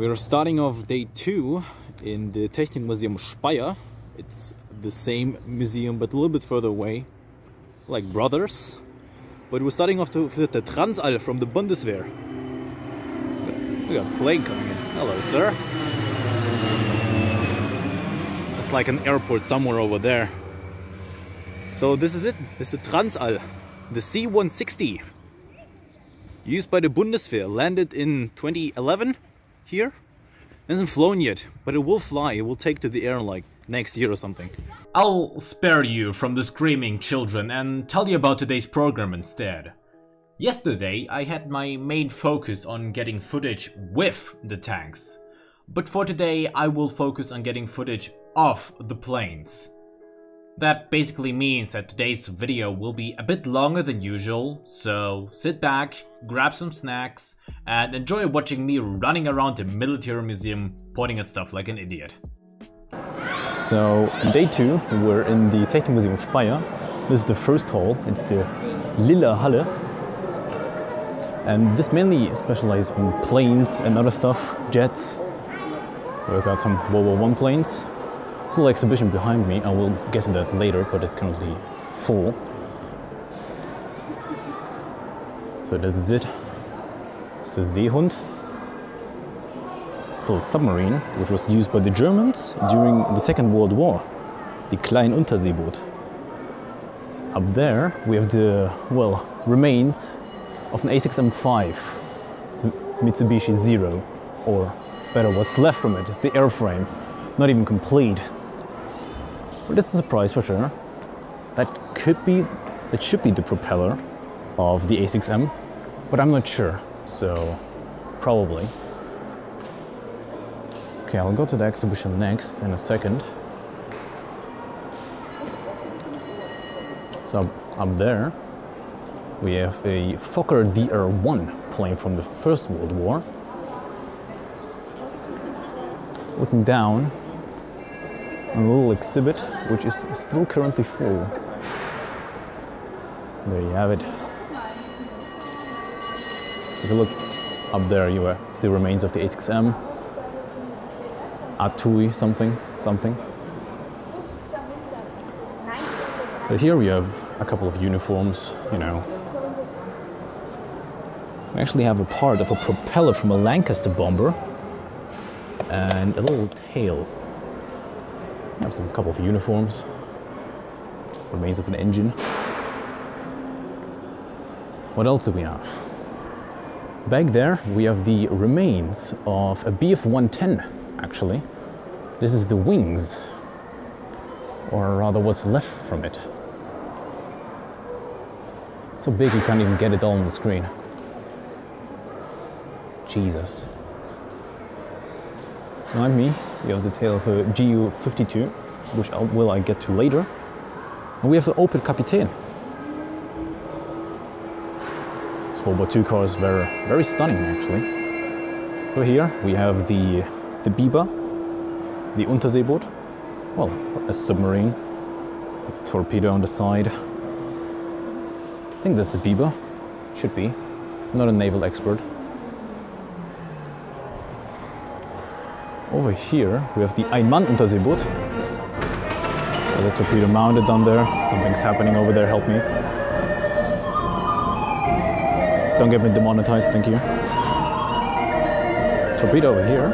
We are starting off day 2 in the Technikmuseum Speyer. It's the same museum but a little bit further away, like brothers. But we're starting off with the Transall from the Bundeswehr. We got a plane coming in. Hello, sir. It's like an airport somewhere over there. So this is it. This is the Transall, the C-160. Used by the Bundeswehr, landed in 2011 here. It hasn't flown yet, but it will fly. It will take to the air like next year or something. I'll spare you from the screaming children and tell you about today's program instead. Yesterday I had my main focus on getting footage with the tanks. But for today I will focus on getting footage of the planes. That basically means that today's video will be a bit longer than usual, so sit back, grab some snacks, and enjoy watching me running around the military museum pointing at stuff like an idiot. So, day 2, we're in the Technikmuseum Speyer. This is the first hall, it's the Lila Halle. And this mainly specializes in planes and other stuff, jets. We've got some World War I planes. There's a little exhibition behind me, I will get to that later, but it's currently full. So this is it. It's a Seehund. It's a little submarine, which was used by the Germans during the Second World War. The Klein Unterseeboot. Up there we have the, well, remains of an A6M5. It's a Mitsubishi Zero, or better, what's left from it is the airframe. Not even complete. But it's a surprise for sure. That should be the propeller of the A6M, but I'm not sure, so probably. Okay, I'll go to the exhibition next in a second. So up there we have a Fokker DR-1 plane from the First World War. Looking down on a little exhibit, which is still currently full. There you have it. If you look up there, you have the remains of the A6M, Atui something. So here we have a couple of uniforms, you know. We actually have a part of a propeller from a Lancaster bomber and a little tail. We have a couple of uniforms, remains of an engine. What else do we have? Back there we have the remains of a Bf-110, actually. This is the wings, or rather what's left from it. It's so big you can't even get it all on the screen. Jesus. Behind me, we have the tail of a GU-52, which I get to later. And we have the Opel Kapitän. This World War II car is very stunning, actually. So here we have the Biber, the Unterseeboot. Well, a submarine with a torpedo on the side. I think that's a Biber. Should be. I'm not a naval expert. Over here we have the Ein-Mann-Unterseeboot. The torpedo mounted on there. Something's happening over there, help me. Don't get me demonetized, thank you. Torpedo over here.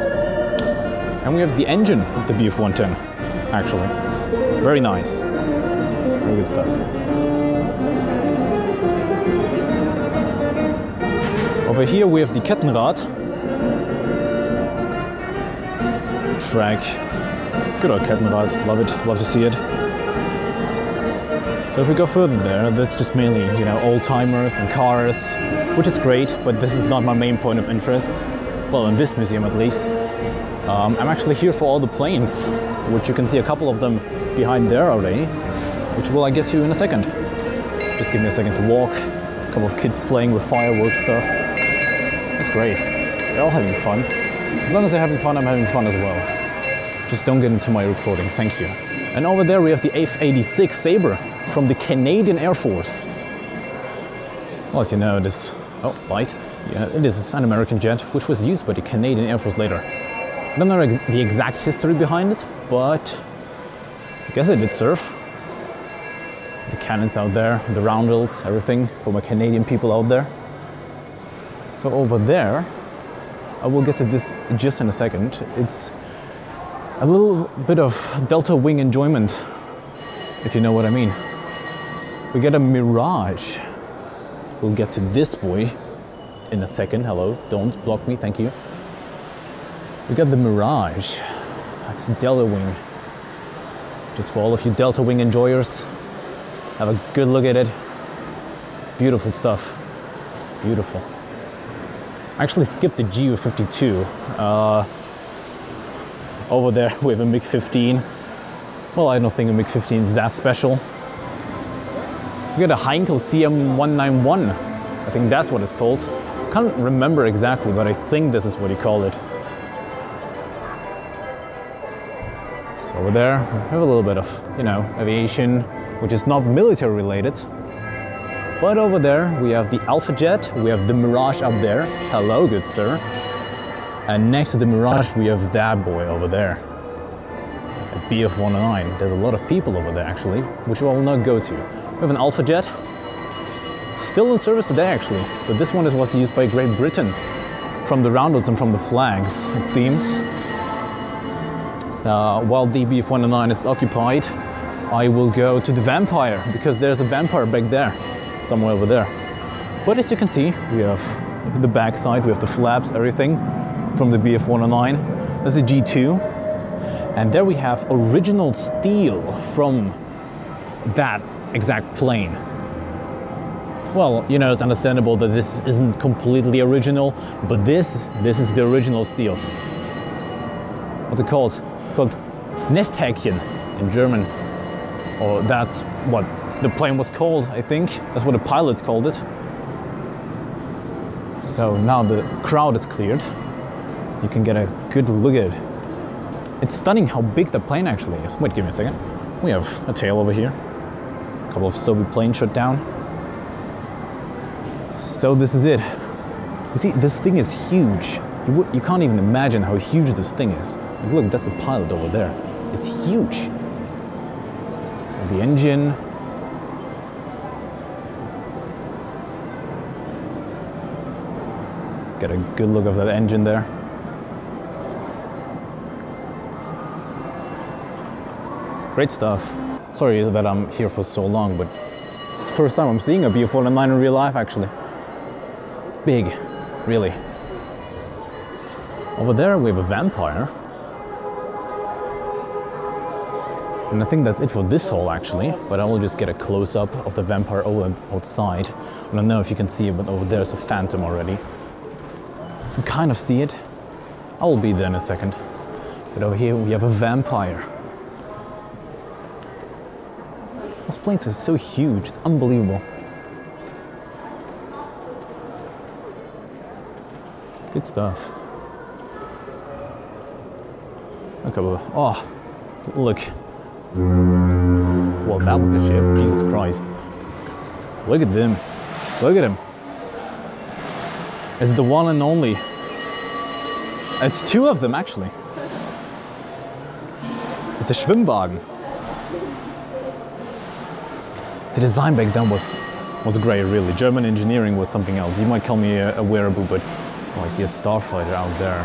And we have the engine of the Bf-110, actually. Very nice. Very good stuff. Over here we have the Kettenrad. Track. Good old Kettenrad, love it, love to see it. So if we go further there, that's just mainly, you know, old-timers and cars, which is great, but this is not my main point of interest. Well, in this museum at least. I'm actually here for all the planes, which you can see a couple of them behind there already, which will I get to in a second. Just give me a second to walk. A couple of kids playing with fireworks stuff. That's great. They're all having fun. As long as they're having fun, I'm having fun as well. Just don't get into my recording, thank you. And over there we have the F-86 Sabre from the Canadian Air Force. Well, as you know, this Yeah, it is an American jet, which was used by the Canadian Air Force later. I don't know the exact history behind it, but I guess it did serve. The cannons out there, the roundels, everything for my Canadian people out there. So over there, I will get to this just in a second. It's a little bit of delta wing enjoyment, if you know what I mean. We get a Mirage. We'll get to this boy in a second. Hello, don't block me, thank you. We got the Mirage. That's delta wing. Just for all of you delta wing enjoyers, have a good look at it. Beautiful stuff. Beautiful. I actually skipped the GU-52. Over there we have a MiG-15. Well, I don't think a MiG-15 is that special. We got a Heinkel CM191. I think that's what it's called. Can't remember exactly, but I think this is what you call it. So over there we have a little bit of, you know, aviation, which is not military related. But over there we have the Alpha Jet, we have the Mirage up there. Hello, good sir. And next to the Mirage we have that boy over there. A BF-109. There's a lot of people over there actually, which we will not go to. We have an Alpha Jet. Still in service today actually, but this one was used by Great Britain. From the roundels and from the flags, it seems. While the BF-109 is occupied, I will go to the Vampire, because there's a Vampire back there. Somewhere over there. But as you can see, we have the backside, we have the flaps, everything from the BF-109. There's the G2. And there we have original steel from that exact plane. Well, you know, it's understandable that this isn't completely original, but this is the original steel. What's it called? It's called Nesthäkchen in German. Or that's what the plane was called, I think. That's what the pilots called it. So now the crowd is cleared. You can get a good look at it. It's stunning how big the plane actually is. Wait, give me a second. We have a tail over here. A couple of Soviet planes shut down. So this is it. You see, this thing is huge. You can't even imagine how huge this thing is. Like, look, that's a pilot over there. It's huge. The engine. Get a good look of that engine there. Great stuff. Sorry that I'm here for so long, but it's the first time I'm seeing a BF-109 in real life actually. It's big, really. Over there we have a Vampire. And I think that's it for this hole actually, but I will just get a close-up of the Vampire outside. I don't know if you can see it, but over there's a Phantom already. You can kind of see it. I will be there in a second. But over here we have a Vampire. Those planes are so huge, it's unbelievable. Good stuff. A couple of, oh, look. Well, that was a ship, Jesus Christ. Look at them, look at him. It's the one and only. It's two of them actually. It's a Schwimmwagen. The design back then was great, really. German engineering was something else. You might call me a wearable, but oh, I see a starfighter out there.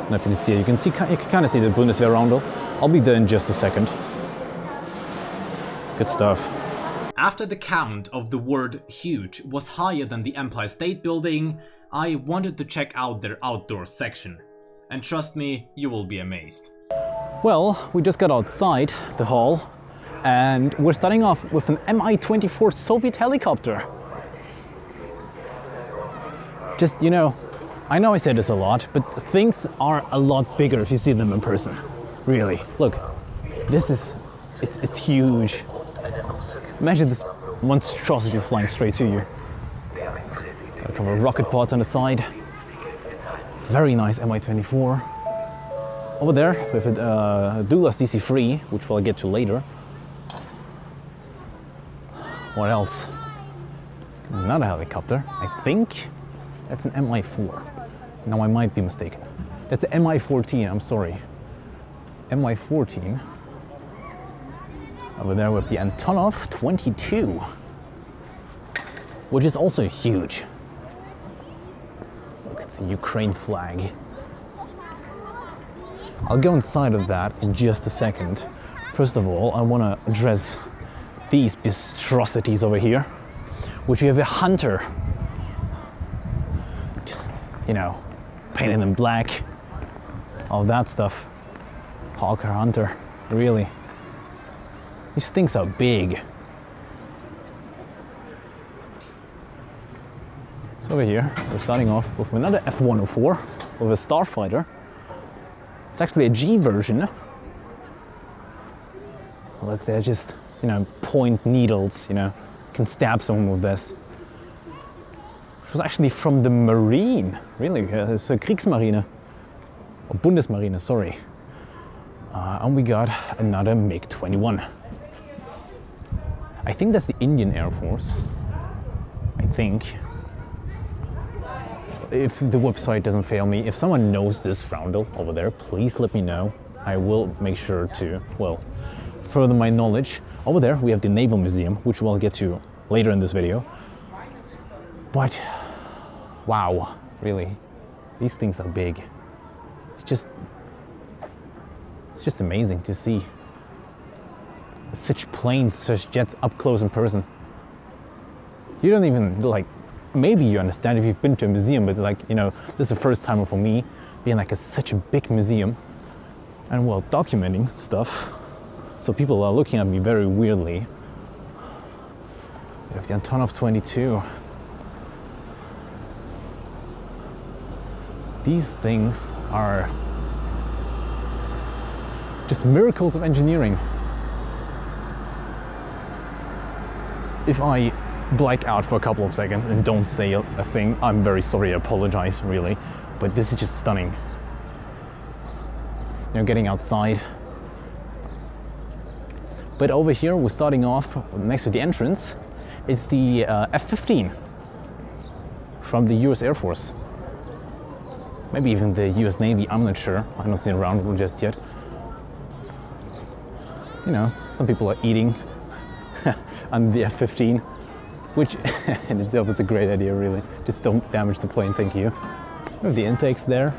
And if you can see it, you can kind of see the Bundeswehr roundel. I'll be there in just a second. Good stuff. After the count of the word huge was higher than the Empire State Building, I wanted to check out their outdoor section. And trust me, you will be amazed. Well, we just got outside the hall, and we're starting off with an Mi-24 Soviet helicopter. Just, you know I say this a lot, but things are a lot bigger if you see them in person. Really. Look, it's huge. Imagine this monstrosity flying straight to you. Got a couple of rocket pods on the side. Very nice Mi-24. Over there, we have a Dulas DC-3, which we'll get to later. What else? Another helicopter, I think. That's an Mi-4. Now I might be mistaken. That's an Mi-14, I'm sorry. Mi-14. Over there with the Antonov 22, which is also huge. Look, it's a Ukraine flag. I'll go inside of that in just a second. First of all, I want to address these monstrosities over here, which we have a Hunter. Just, you know, painted in black, all that stuff. Hawker Hunter, really. These things are big. So over here, we're starting off with another F-104 with a starfighter. It's actually a G version. Look, they're just, you know, point needles, you know, you can stab someone with this. It was actually from the Marine, really, it's a Kriegsmarine, or Bundesmarine, sorry. And we got another MiG-21. I think that's the Indian Air Force. I think. If the website doesn't fail me, if someone knows this roundel over there, please let me know. I will make sure to, well, further my knowledge. Over there we have the Naval Museum, which we'll get to later in this video. But, wow, really, these things are big. It's just amazing to see such planes, such jets up close in person. You don't even, like, maybe you understand if you've been to a museum, but like, you know, this is the first time for me being like such a big museum and, well, documenting stuff. So people are looking at me very weirdly. We have the Antonov 22. These things are just miracles of engineering. If I black out for a couple of seconds and don't say a thing, I'm very sorry, I apologize, really. But this is just stunning. You know, getting outside. But over here, we're starting off next to the entrance. It's the F-15 from the US Air Force. Maybe even the US Navy, I'm not sure. I don't see it around just yet. You know, some people are eating on the F-15. Which in itself is a great idea, really. Just don't damage the plane, thank you. We have the intakes there.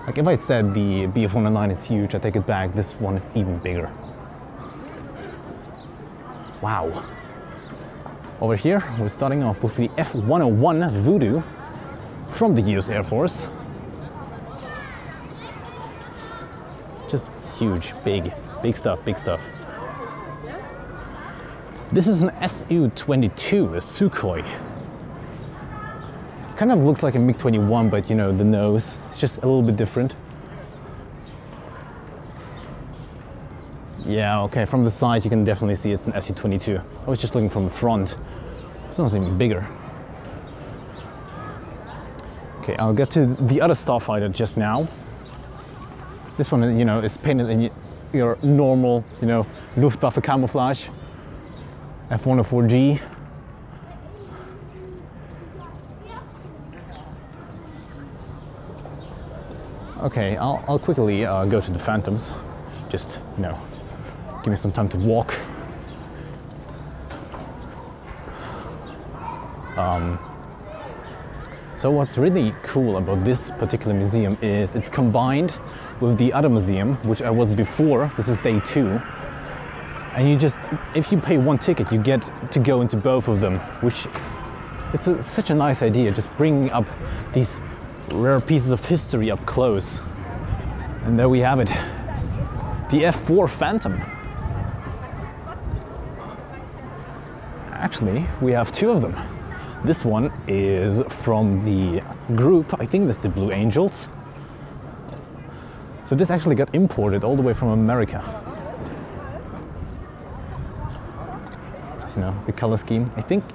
Like, if I said the Bf-109 is huge, I take it back. This one is even bigger. Wow. Over here, we're starting off with the F-101 Voodoo from the US Air Force. Just huge, big stuff, big stuff. This is an Su-22, a Sukhoi. Kind of looks like a MiG-21, but you know, the nose, it's just a little bit different. Yeah, okay, from the side you can definitely see it's an Su-22. I was just looking from the front. This one's even bigger. Okay, I'll get to the other starfighter just now. This one, you know, is painted in your normal, you know, Luftwaffe camouflage. F-104G. Okay, I'll quickly go to the Phantoms. Just, you know, give me some time to walk. So what's really cool about this particular museum is it's combined with the other museum, which I was before. This is day 2. And you just, if you pay one ticket, you get to go into both of them, which it's such a nice idea, just bringing up these rare pieces of history up close. And there we have it, the F-4 Phantom. Actually, we have 2 of them. This one is from the group, I think that's the Blue Angels. So this actually got imported all the way from America. You know, the color scheme. I think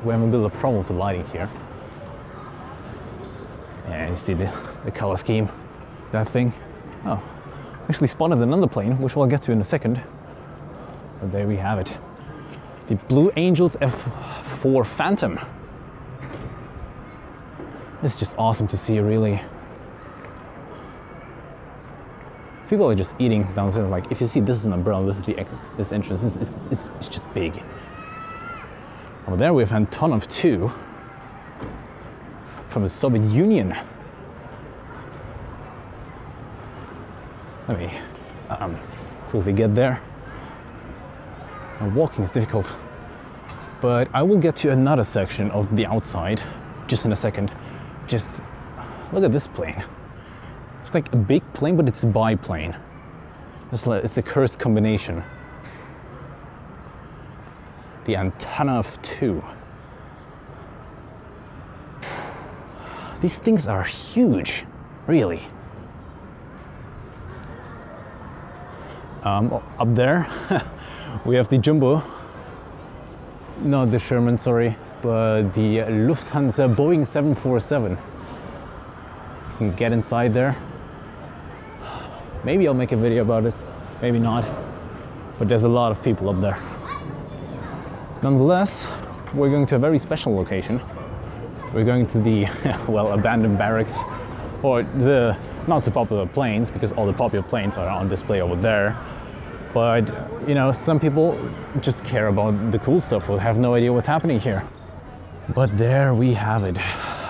we have a bit of a problem with the lighting here. And you see the color scheme, that thing. Oh, actually spotted another plane, which we'll get to in a second. But there we have it. The Blue Angels F-4 Phantom. It's just awesome to see, really. People are just eating downstairs. Like, if you see, this is an umbrella, this is this entrance. It's just big. Over there we have Antonov 2 from the Soviet Union. Let me quickly get there. Walking is difficult, but I will get to another section of the outside just in a second. Just look at this plane. It's like a big plane, but it's a biplane. It's a cursed combination. The Antonov 2. These things are huge, really. Up there, we have the Jumbo. Not the Sherman, sorry, but the Lufthansa Boeing 747. You can get inside there. Maybe I'll make a video about it, maybe not, but there's a lot of people up there. Nonetheless, we're going to a very special location. We're going to the, well, abandoned barracks, or the not so popular planes, because all the popular planes are on display over there. But, you know, some people just care about the cool stuff, or have no idea what's happening here. But there we have it,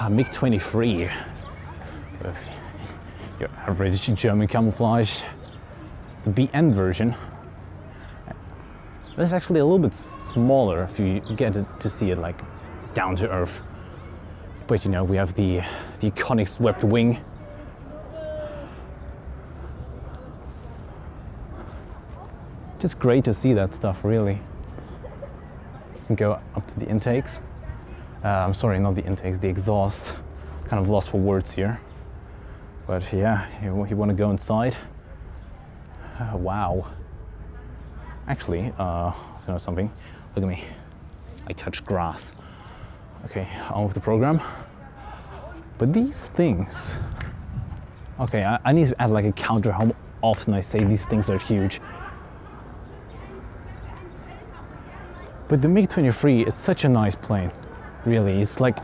a MiG-23 with your average German camouflage. It's a BN version. This is actually a little bit smaller if you get to see it like down to earth. But you know, we have the iconic swept wing. Just great to see that stuff, really. You can go up to the intakes. I'm sorry, not the intakes, the exhaust. Kind of lost for words here. But yeah, you want to go inside. Wow. Actually, you know something? Look at me. I touch grass. Okay, on with the program. But these things... Okay, I need to add like a counter how often I say these things are huge. But the MiG-23 is such a nice plane, really. It's like,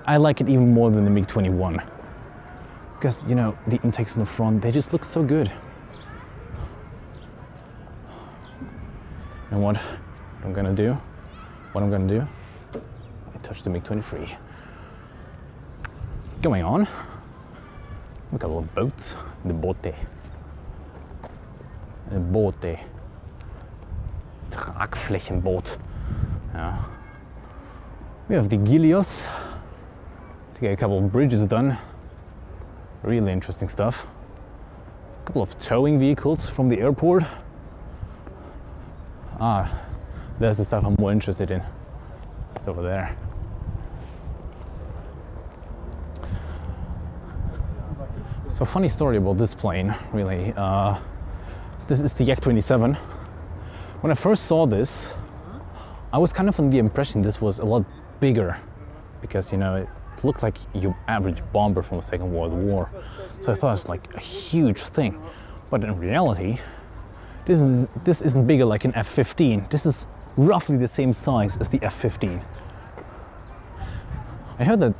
I like it even more than the MiG-21. Because, you know, the intakes in the front, they just look so good. You know what I'm gonna do? I touch the MiG-23. Going on, look at all the boats. The bote. The bote. Tragflächenboot. Yeah. We have the Gilios to get a couple of bridges done. Really interesting stuff. A couple of towing vehicles from the airport. Ah, there's the stuff I'm more interested in. It's over there. So funny story about this plane, really. This is the Yak-27. When I first saw this, I was kind of under the impression this was a lot bigger because, you know, it looked like your average bomber from the Second World War. So I thought it's like a huge thing. But in reality, this isn't bigger like an F-15. This is roughly the same size as the F-15. I heard that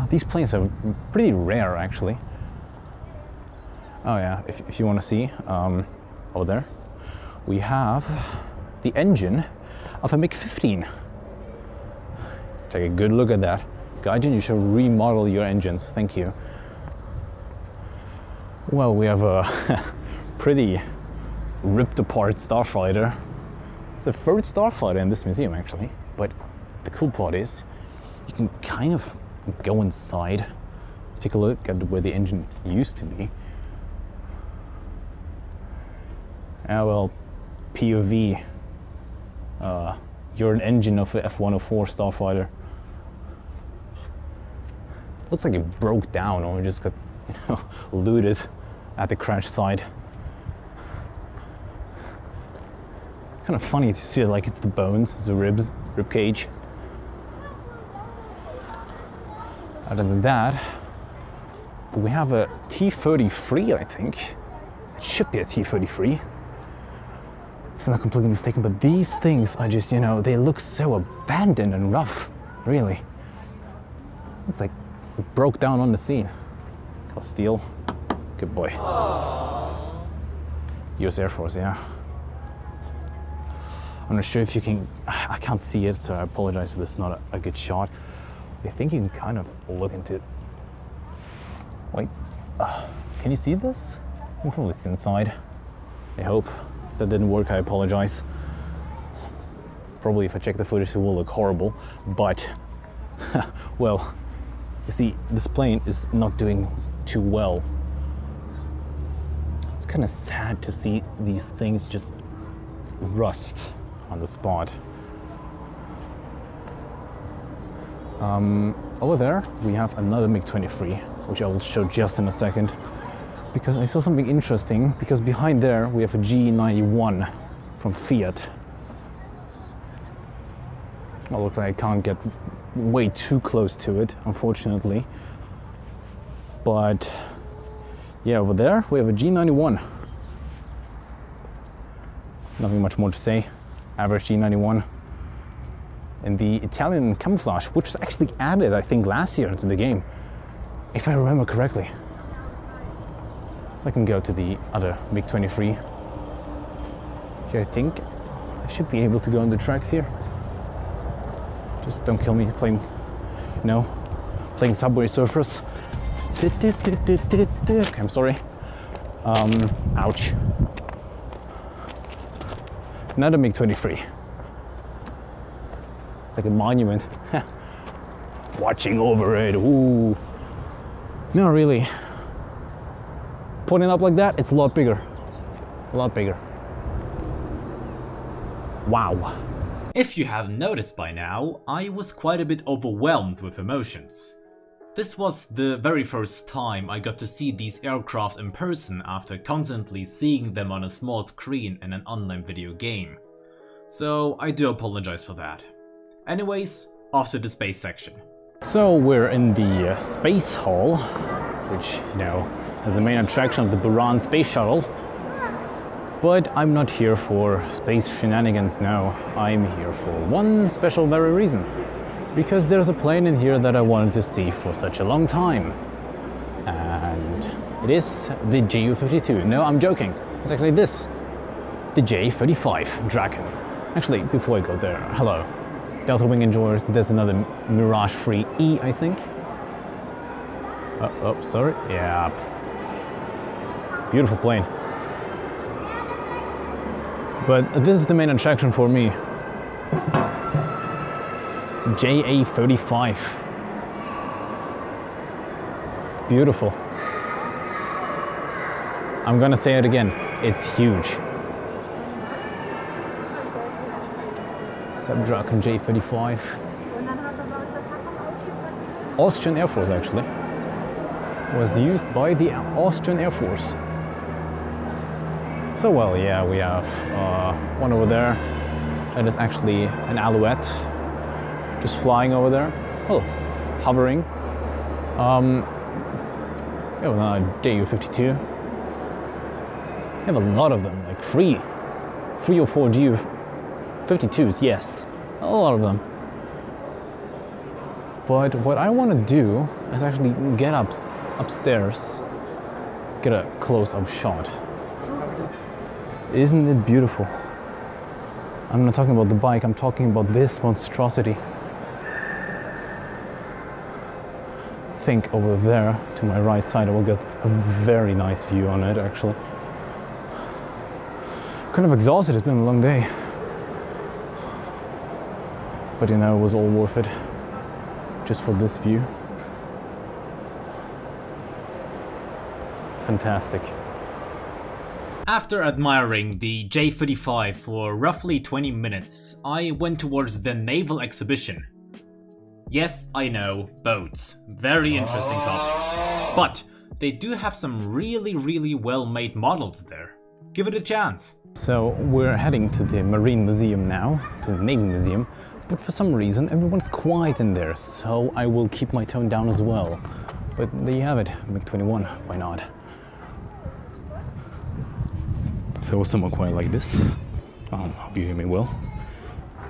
these planes are pretty rare, actually. Oh yeah, if you want to see, over there, we have the engine of a MiG-15. Take a good look at that. Gaijin, you should remodel your engines, thank you. Well, we have a pretty ripped apart starfighter. It's the third starfighter in this museum, actually. But the cool part is, you can kind of go inside, take a look at where the engine used to be. Well, POV, you're an engine of a F-104 starfighter. Looks like it broke down or just got, you know, looted at the crash site. Kind of funny to see it like it's the bones, it's the rib cage. Other than that, we have a T-33, I think. It should be a T-33. If I'm not completely mistaken, but these things are just, you know, they look so abandoned and rough, really. Looks like broke down on the sea. Castile, good boy. US Air Force, yeah. I'm not sure if you can, I can't see it, so I apologize if this is not a good shot. I think you can kind of look into it. Wait, can you see this? You can probably see inside, I hope. If that didn't work, I apologize. Probably if I check the footage, it will look horrible, but, well, you see, this plane is not doing too well. It's kind of sad to see these things just rust on the spot. Over there we have another MiG-23, which I will show just in a second, because I saw something interesting, because behind there we have a G91 from Fiat. Well, looks like I can't get way too close to it, unfortunately. But yeah, over there we have a G91. Nothing much more to say. Average G91. And the Italian camouflage, which was actually added, I think, last year into the game, if I remember correctly. So I can go to the other MiG-23. Here, I think I should be able to go on the tracks here. Just don't kill me playing, you know, playing Subway Surfers. Okay, I'm sorry. Ouch. Another MiG-23. It's like a monument. Watching over it, ooh. No, really. Putting it up like that, it's a lot bigger. A lot bigger. Wow. If you haven't noticed by now, I was quite a bit overwhelmed with emotions. This was the very first time I got to see these aircraft in person after constantly seeing them on a small screen in an online video game. So I do apologize for that. Anyways, off to the space section. So we're in the space hall, which, you know, has the main attraction of the Buran space shuttle. But I'm not here for space shenanigans now. I'm here for one special very reason. Because there's a plane in here that I wanted to see for such a long time. And it is the Ju-52. No, I'm joking. It's actually this. The J-35 Draken. Actually, before I go there, hello. Delta Wing enjoyers, there's another Mirage 3E, I think. Oh, sorry. Yeah. Beautiful plane. But this is the main attraction for me. It's a JA-35. It's beautiful. I'm gonna say it again. It's huge. Subdraken J-35. Austrian Air Force, actually. Was used by the Austrian Air Force. So, well, yeah, we have one over there. That is actually an Alouette, just flying over there. Oh, hovering. We have another Ju-52. We have a lot of them, like three or four Ju-52s, yes, a lot of them. But what I want to do is actually get upstairs, get a close-up shot. Isn't it beautiful? I'm not talking about the bike, I'm talking about this monstrosity. I think over there, to my right side, I will get a very nice view on it, actually. Kind of exhausted, it's been a long day. But you know, it was all worth it, just for this view. Fantastic. After admiring the J-35 for roughly 20 minutes, I went towards the naval exhibition. Yes, I know, boats. Very interesting topic. But they do have some really well-made models there. Give it a chance. So we're heading to the Marine Museum now, to the Navy Museum, but for some reason everyone's quiet in there, so I will keep my tone down as well. But there you have it, MiG-21, why not? If I was somewhat quiet like this, hope you hear me well.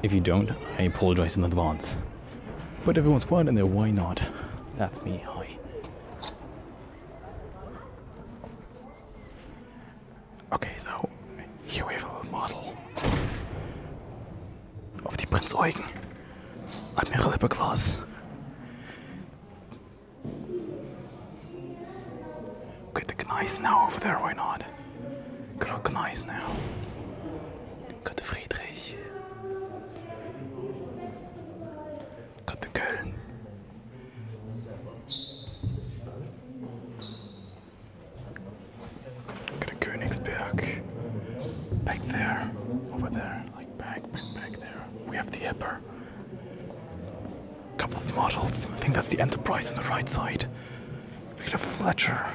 If you don't, I apologize in advance. But everyone's quiet in there, why not? That's me, hi. Okay, so here we have a little model of the Prinz Eugen Admiral Hipper class. Okay, the Gneis now over there, why not? Got our Gneis now. Got the Friedrich. Got the Köln. Got a Königsberg. Back there, over there, like back there. We have the Hipper. Couple of models. I think that's the Enterprise on the right side. We got a Fletcher.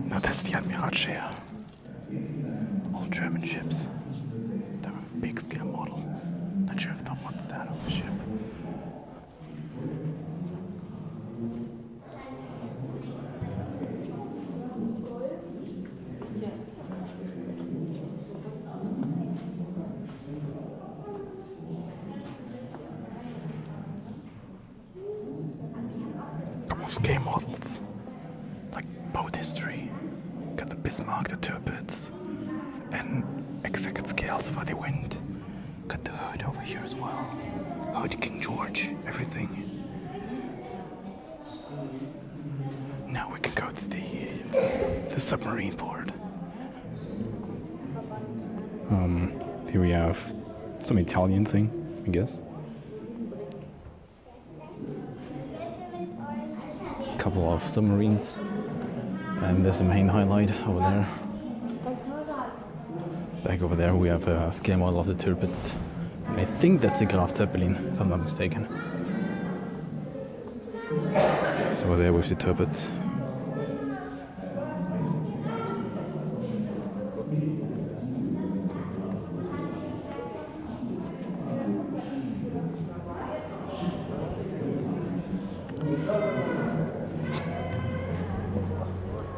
No, that's the Admiral Scheer. All German ships. They have a big scale model. Not sure if they wanted that on the ship. Couple of scale models. Like boat history. Got the Bismarck, the Tirpitz, and exact scales for the wind. Got the hood over here as well. Hood, King George, everything. Now we can go to the submarine port. Here we have some Italian thing, I guess. Couple of submarines. And there's the main highlight over there. Back over there we have a scale model of the Tirpitz. And I think that's the Graf Zeppelin, if I'm not mistaken. So over there with the Tirpitz.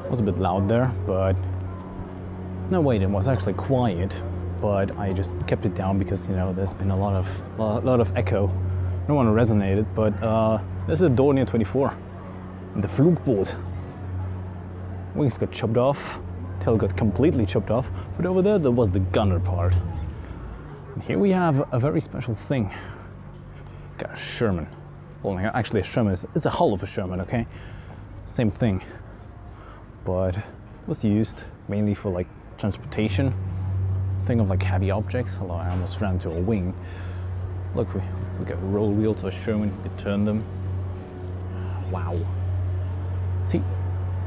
It was a bit loud there, but no, wait, it was actually quiet, but I just kept it down because, you know, there's been a lot of echo. I don't want to resonate it, but this is a Dornier 24 in the Flugboot. Wings got chopped off, tail got completely chopped off, but over there was the gunner part. And here we have a very special thing. Got a Sherman. Well, actually a Sherman, it's a hull of a Sherman, okay? Same thing. But it was used mainly for like transportation. Think of like heavy objects. Although I almost ran into a wing. Look, we got roll wheels or Sherman, we could turn them. Wow. See,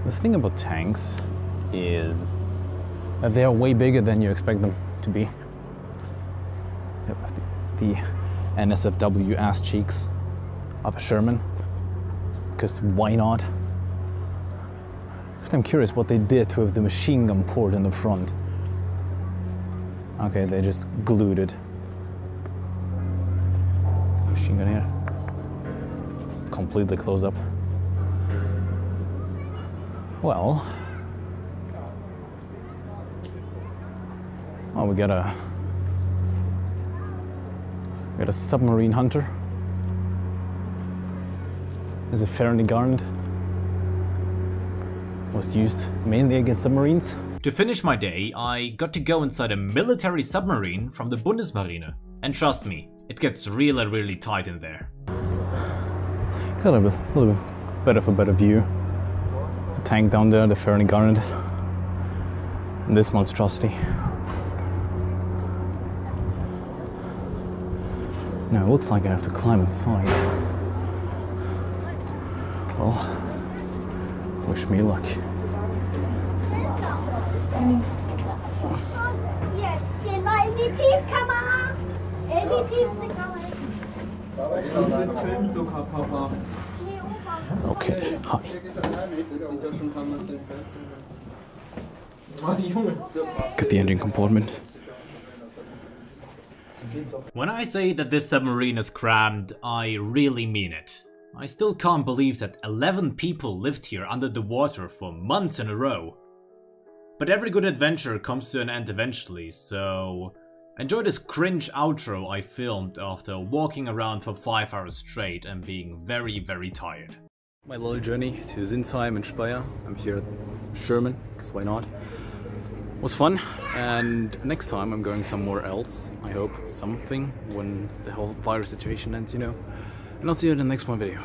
the thing about tanks is that they are way bigger than you expect them to be. The NSFW ass cheeks of a Sherman. Because why not? I'm curious what they did with the machine gun port in the front. Okay, they just glued it. Machine gun here. Completely closed up. Well. Oh, we got a submarine hunter. There's a Faraday Garnet. Was used mainly against submarines. To finish my day, I got to go inside a military submarine from the Bundesmarine. And trust me, it gets really tight in there. Got a little bit of a better view. The tank down there, the Faraday Garnet, and this monstrosity. Now it looks like I have to climb inside. Well, wish me luck. Jetzt gehen wir in die Tiefkammer. In die Tiefseekammer. Okay, hi. Get the engine compartment. When I say that this submarine is crammed, I really mean it. I still can't believe that 11 people lived here under the water for months in a row. But every good adventure comes to an end eventually, so Enjoy this cringe outro I filmed after walking around for 5 hours straight and being very, very tired. My little journey to Sinsheim and Speyer. I'm here at Sherman, because why not? Was fun, and next time I'm going somewhere else. I hope something when the whole virus situation ends, you know. And I'll see you in the next one video.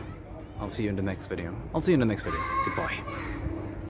I'll see you in the next video. Goodbye.